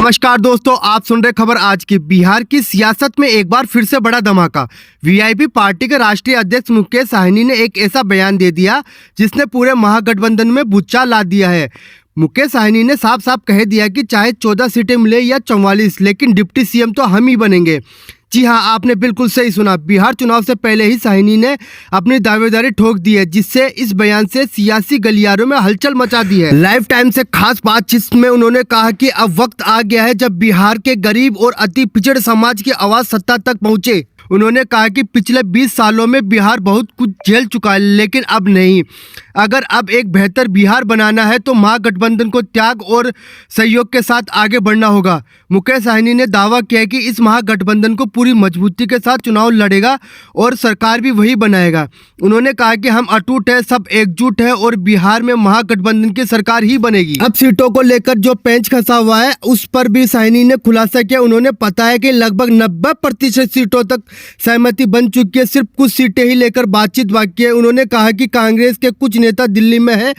नमस्कार दोस्तों, आप सुन रहे खबर आज की। बिहार की सियासत में एक बार फिर से बड़ा धमाका। वीआईपी पार्टी के राष्ट्रीय अध्यक्ष मुकेश साहनी ने एक ऐसा बयान दे दिया जिसने पूरे महागठबंधन में भूचाल ला दिया है। मुकेश साहनी ने साफ साफ कह दिया कि चाहे 14 सीटें मिले या 44, लेकिन डिप्टी सीएम तो हम ही बनेंगे। जी हां, आपने बिल्कुल सही सुना। बिहार चुनाव से पहले ही साहनी ने अपनी दावेदारी ठोक दी है, जिससे इस बयान से सियासी गलियारों में हलचल मचा दी है। लाइफ टाइम से खास बातचीत में उन्होंने कहा कि अब वक्त आ गया है जब बिहार के गरीब और अति पिछड़े समाज की आवाज सत्ता तक पहुंचे। उन्होंने कहा कि पिछले 20 सालों में बिहार बहुत कुछ झेल चुका है, लेकिन अब नहीं। अगर अब एक बेहतर बिहार बनाना है तो महागठबंधन को त्याग और सहयोग के साथ आगे बढ़ना होगा। मुकेश साहनी ने दावा किया कि इस महागठबंधन को पूरी मजबूती के साथ चुनाव लड़ेगा और सरकार भी वही बनाएगा। उन्होंने कहा कि हम अटूट है, सब एकजुट है और बिहार में महागठबंधन की सरकार ही बनेगी। अब सीटों को लेकर जो पेंच खसा हुआ है उस पर भी साहनी ने खुलासा किया। उन्होंने बताया कि लगभग 90% सीटों तक सहमति बन चुकी है, सिर्फ कुछ सीटें ही लेकर बातचीत बाकी है। उन्होंने कहा कि कांग्रेस के कुछ नेता दिल्ली में है,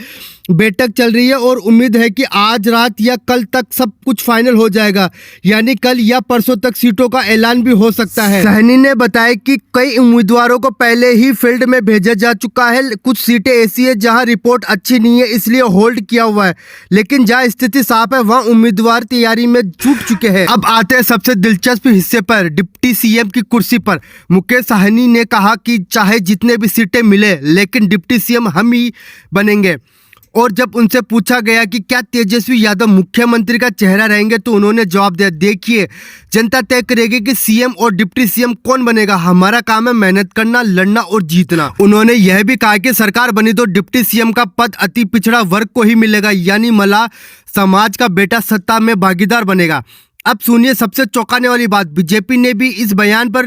बैठक चल रही है और उम्मीद है कि आज रात या कल तक सब कुछ फाइनल हो जाएगा, यानी कल या परसों तक सीटों का ऐलान भी हो सकता है। साहनी ने बताया कि कई उम्मीदवारों को पहले ही फील्ड में भेजा जा चुका है। कुछ सीटें ऐसी है जहां रिपोर्ट अच्छी नहीं है, इसलिए होल्ड किया हुआ है, लेकिन जहां स्थिति साफ है वहां उम्मीदवार तैयारी में जुट चुके हैं। अब आते हैं सबसे दिलचस्प हिस्से पर, डिप्टी सीएम की कुर्सी पर। मुकेश साहनी ने कहा कि चाहे जितने भी सीटें मिले, लेकिन डिप्टी सीएम हम ही बनेंगे। और जब उनसे पूछा गया कि क्या तेजस्वी यादव मुख्यमंत्री का चेहरा रहेंगे, तो उन्होंने जवाब दिया, देखिए जनता तय करेगी कि सीएम और डिप्टी सीएम कौन बनेगा। हमारा काम है मेहनत करना, लड़ना और जीतना। उन्होंने यह भी कहा कि सरकार बनी तो डिप्टी सीएम का पद अति पिछड़ा वर्ग को ही मिलेगा, यानी मल्लाह समाज का बेटा सत्ता में भागीदार बनेगा। अब सुनिए सबसे चौंकाने वाली बात, बीजेपी ने भी इस बयान पर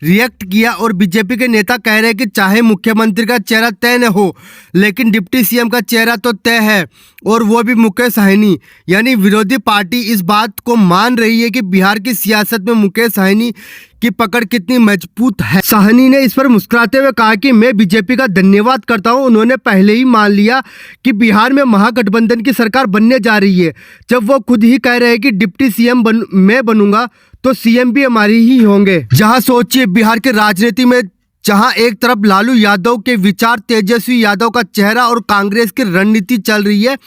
रिएक्ट किया और बीजेपी के नेता कह रहे हैं कि चाहे मुख्यमंत्री का चेहरा तय न हो, लेकिन डिप्टी सीएम का चेहरा तो तय है, और वो भी मुकेश साहनी। यानी विरोधी पार्टी इस बात को मान रही है कि बिहार की सियासत में मुकेश साहनी की पकड़ कितनी मजबूत है। साहनी ने इस पर मुस्कुराते हुए कहा कि मैं बीजेपी का धन्यवाद करता हूं। उन्होंने पहले ही मान लिया कि बिहार में महागठबंधन की सरकार बनने जा रही है। जब वो खुद ही कह रहे हैं कि डिप्टी सीएम मैं बनूंगा, तो सीएम भी हमारी ही होंगे। जहां सोचिए बिहार के राजनीति में, जहां एक तरफ लालू यादव के विचार, तेजस्वी यादव का चेहरा और कांग्रेस की रणनीति चल रही है,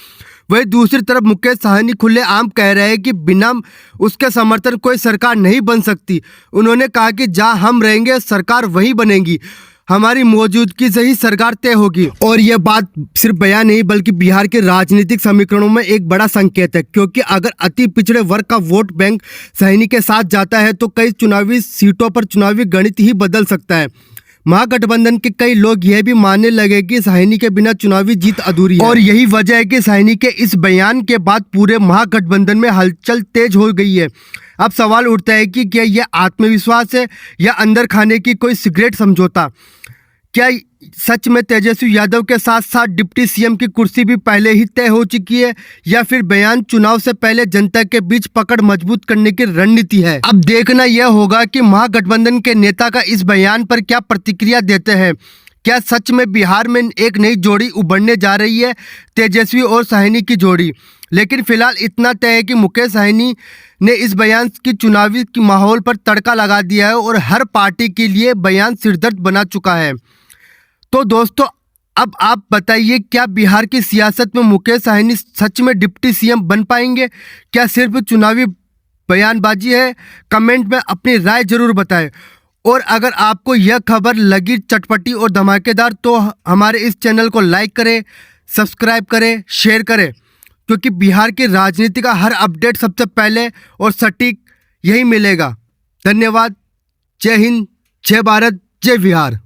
वही दूसरी तरफ मुकेश साहनी खुलेआम कह रहे हैं कि बिना उसके समर्थन कोई सरकार नहीं बन सकती। उन्होंने कहा कि जहां हम रहेंगे सरकार वही बनेगी, हमारी मौजूदगी से ही सरकार तय होगी। और यह बात सिर्फ बयान नहीं बल्कि बिहार के राजनीतिक समीकरणों में एक बड़ा संकेत है, क्योंकि अगर अति पिछड़े वर्ग का वोट बैंक साहनी के साथ जाता है तो कई चुनावी सीटों पर चुनावी गणित ही बदल सकता है। महागठबंधन के कई लोग यह भी मानने लगे कि साहनी के बिना चुनावी जीत अधूरी है, और यही वजह है कि साहनी के इस बयान के बाद पूरे महागठबंधन में हलचल तेज हो गई है। अब सवाल उठता है कि क्या यह आत्मविश्वास है या अंदर खाने की कोई सिगरेट समझौता। क्या सच में तेजस्वी यादव के साथ साथ डिप्टी सीएम की कुर्सी भी पहले ही तय हो चुकी है, या फिर बयान चुनाव से पहले जनता के बीच पकड़ मजबूत करने की रणनीति है। अब देखना यह होगा कि महागठबंधन के नेता का इस बयान पर क्या प्रतिक्रिया देते हैं। क्या सच में बिहार में एक नई जोड़ी उभरने जा रही है, तेजस्वी और साहनी की जोड़ी। लेकिन फिलहाल इतना तय है कि मुकेश साहनी ने इस बयान की चुनावी माहौल पर तड़का लगा दिया है और हर पार्टी के लिए बयान सिरदर्द बना चुका है। तो दोस्तों, अब आप बताइए, क्या बिहार की सियासत में मुकेश साहनी सच में डिप्टी सीएम बन पाएंगे? क्या सिर्फ चुनावी बयानबाजी है? कमेंट में अपनी राय जरूर बताएं। और अगर आपको यह खबर लगी चटपटी और धमाकेदार, तो हमारे इस चैनल को लाइक करें, सब्सक्राइब करें, शेयर करें, क्योंकि बिहार की राजनीति का हर अपडेट सबसे पहले और सटीक यही मिलेगा। धन्यवाद। जय हिंद, जय भारत, जय बिहार।